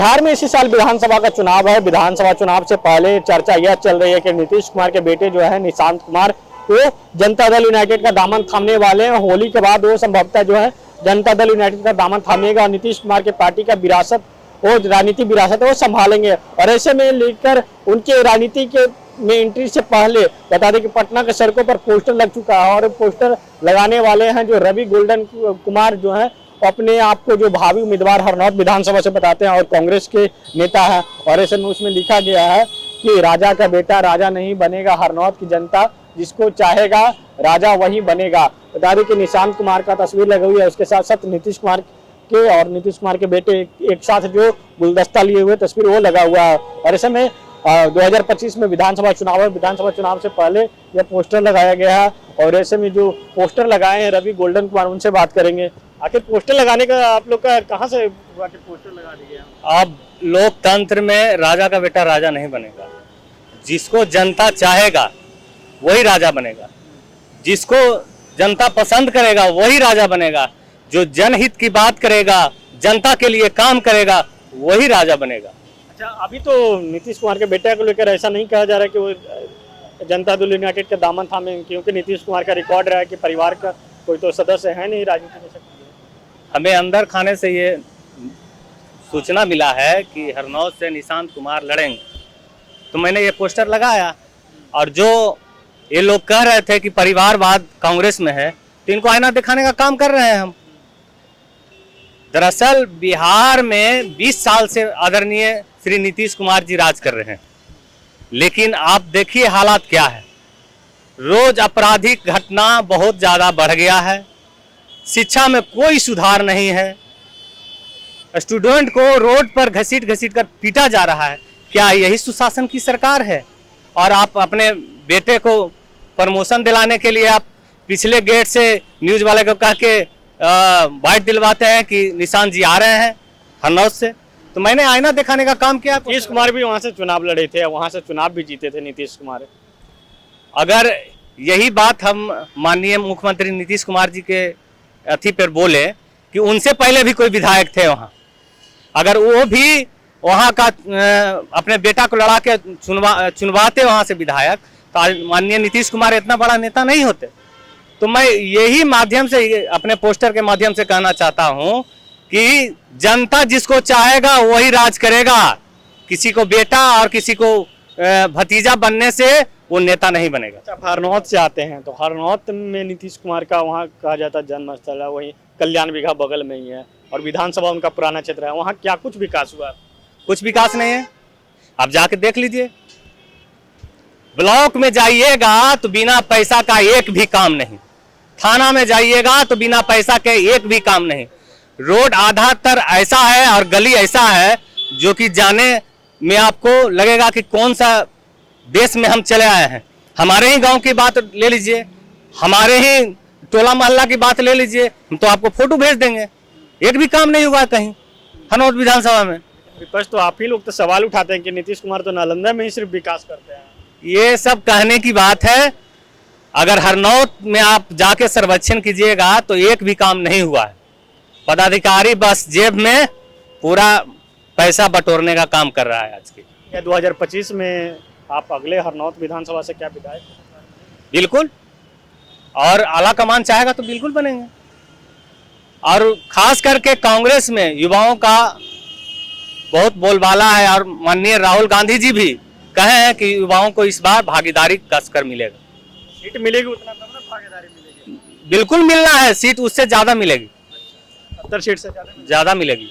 बिहार में इसी साल विधानसभा का चुनाव है। विधानसभा चुनाव से पहले चर्चा यह चल रही है कि नीतीश कुमार के बेटे जो है निशांत कुमार, वो जनता दल यूनाइटेड का दामन थामने वाले हैं। होली के बाद वो संभवतः जो है जनता दल यूनाइटेड का दामन थामेगा और नीतीश कुमार के पार्टी का विरासत, वो राजनीतिक विरासत है वो संभालेंगे। और ऐसे में लेकर उनके राजनीति के में एंट्री से पहले बता दें कि पटना के सड़कों पर पोस्टर लग चुका है और पोस्टर लगाने वाले हैं जो रवि गोल्डन कुमार जो है अपने आप को जो भावी उम्मीदवार हरनौत विधानसभा से बताते हैं और कांग्रेस के नेता है। और ऐसे में उसमें लिखा गया है कि राजा का बेटा राजा नहीं बनेगा, हरनौत की जनता जिसको चाहेगा राजा वही बनेगा। बता दें कि निशांत कुमार का तस्वीर लगी हुई है, उसके साथ साथ नीतीश कुमार के और नीतीश कुमार के बेटे एक साथ जो गुलदस्ता लिए हुए तस्वीर वो लगा हुआ है। और ऐसे में 2025 में विधानसभा चुनाव है। विधानसभा चुनाव से पहले यह पोस्टर लगाया गया है और ऐसे में जो पोस्टर लगाए हैं रवि गोल्डन कुमार, उनसे बात करेंगे। आखिर पोस्टर लगाने का आप लोग का कहाँ से पोस्टर लगा दिए? अब लोकतंत्र में राजा का बेटा राजा नहीं बनेगा। जिसको जनता चाहेगा वही राजा बनेगा, जिसको जनता पसंद करेगा वही राजा बनेगा, जो जनहित की बात करेगा, जनता के लिए काम करेगा वही राजा बनेगा। अच्छा, अभी तो नीतीश कुमार के बेटे को लेकर ऐसा नहीं कहा जा रहा है कि वो जनता दल यूनाइटेड का दामन थामे, क्योंकि नीतीश कुमार का रिकॉर्ड रहा है कि परिवार का कोई तो सदस्य है नहीं राजनीति में। हमें अंदर खाने से ये सूचना मिला है कि हरनौत से निशांत कुमार लड़ेंगे, तो मैंने ये पोस्टर लगाया। और जो ये लोग कह रहे थे कि परिवारवाद कांग्रेस में है, तो इनको आईना दिखाने का काम कर रहे हैं हम। दरअसल बिहार में 20 साल से आदरणीय श्री नीतीश कुमार जी राज कर रहे हैं, लेकिन आप देखिए हालात क्या है। रोज आपराधिक घटना बहुत ज्यादा बढ़ गया है, शिक्षा में कोई सुधार नहीं है, स्टूडेंट को रोड पर घसीट घसीट कर पीटा जा रहा है। क्या यही सुशासन की सरकार है? और आप अपने बेटे को प्रमोशन दिलाने के लिए आप पिछले गेट से न्यूज वाले को कह के बाइट दिलवाते हैं कि निशांत जी आ रहे हैं हरनौत से। तो मैंने आईना दिखाने का काम किया। नीतीश कुमार भी वहां से चुनाव लड़े थे, वहां से चुनाव भी जीते थे नीतीश कुमार। अगर यही बात हम माननीय मुख्यमंत्री नीतीश कुमार जी के अथी पर बोले कि उनसे पहले भी कोई विधायक थे वहाँ, अगर वो भी वहाँ का अपने बेटा को लड़ा के चुनवाते वहाँ से विधायक, तो आज माननीय नीतीश कुमार इतना बड़ा नेता नहीं होते। तो मैं यही माध्यम से, अपने पोस्टर के माध्यम से कहना चाहता हूँ कि जनता जिसको चाहेगा वही राज करेगा। किसी को बेटा और किसी को भतीजा बनने से वो नेता नहीं बनेगा। अच्छा, हरनौत से आते हैं तो हरनौत में नीतीश कुमार का वहाँ कहा जाता है जन्म स्थल है, वही कल्याण बिघा बगल में ही है और विधानसभा उनका पुराना क्षेत्र है। वहाँ क्या कुछ विकास हुआ? कुछ विकास नहीं है, आप जाके देख लीजिए। ब्लॉक में जाइएगा तो बिना पैसा का एक भी काम नहीं, थाना में जाइएगा तो बिना पैसा के एक भी काम नहीं। रोड आधा तर ऐसा है और गली ऐसा है जो कि जाने में आपको लगेगा कि कौन सा देश में हम चले आए हैं। हमारे ही गांव की बात ले लीजिए, हमारे ही टोला मोहल्ला की बात ले लीजिए, हम तो आपको फोटो भेज देंगे। एक भी काम नहीं हुआ कहीं हरनौत विधानसभा में। विपक्ष तो आप ही लोग तो सवाल उठाते हैं कि नीतीश कुमार तो नालंदा में ही सिर्फ विकास करते हैं। ये सब कहने की बात है। अगर हरनौत में आप जाके सर्वेक्षण कीजिएगा तो एक भी काम नहीं हुआ है। पदाधिकारी बस जेब में पूरा पैसा बटोरने का काम कर रहा है आज की। 2025 में आप अगले हरनौत विधानसभा से क्या विधायक? बिल्कुल, और आला कमान चाहेगा तो बिल्कुल बनेंगे। और खास करके कांग्रेस में युवाओं का बहुत बोलबाला है और माननीय राहुल गांधी जी भी कहे हैं कि युवाओं को इस बार भागीदारी कसकर मिलेगा। सीट मिलेगी उतना तब ना भागीदारी मिलेगी? बिल्कुल मिलना है, सीट उससे ज्यादा मिलेगी। 70 सीट से ज्यादा मिलेगी।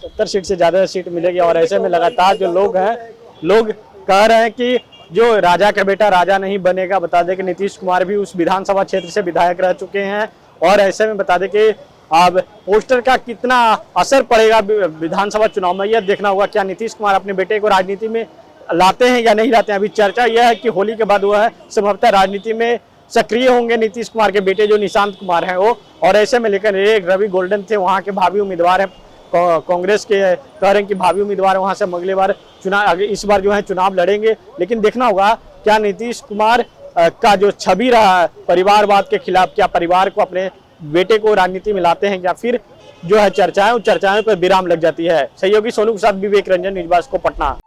70 सीट से ज्यादा सीट मिलेगी। और ऐसे में लगातार जो लोग हैं, लोग कह रहे हैं कि जो राजा का बेटा राजा नहीं बनेगा। बता दें कि नीतीश कुमार भी उस विधानसभा क्षेत्र से विधायक रह चुके हैं। और ऐसे में बता दें कि अब पोस्टर का कितना असर पड़ेगा विधानसभा चुनाव में, यह देखना होगा। क्या नीतीश कुमार अपने बेटे को राजनीति में लाते हैं या नहीं लाते हैं? अभी चर्चा यह है कि होली के बाद वह संभवतः राजनीति में सक्रिय होंगे नीतीश कुमार के बेटे जो निशांत कुमार हैं वो। और ऐसे में लेकर एक रवि गोल्डन थे, वहाँ के भावी उम्मीदवार हैं, कांग्रेस के कह रहे हैं कि भावी उम्मीदवार वहाँ से अगले बार चुनाव, इस बार जो है चुनाव लड़ेंगे। लेकिन देखना होगा क्या नीतीश कुमार का जो छवि रहा है परिवारवाद के खिलाफ, क्या परिवार को अपने बेटे को राजनीति में लाते हैं या फिर जो है चर्चाएं, उन चर्चाओं पर विराम लग जाती है। सहयोगी सोनू के साथ विवेक रंजन, न्यूज़ 22 को पटना।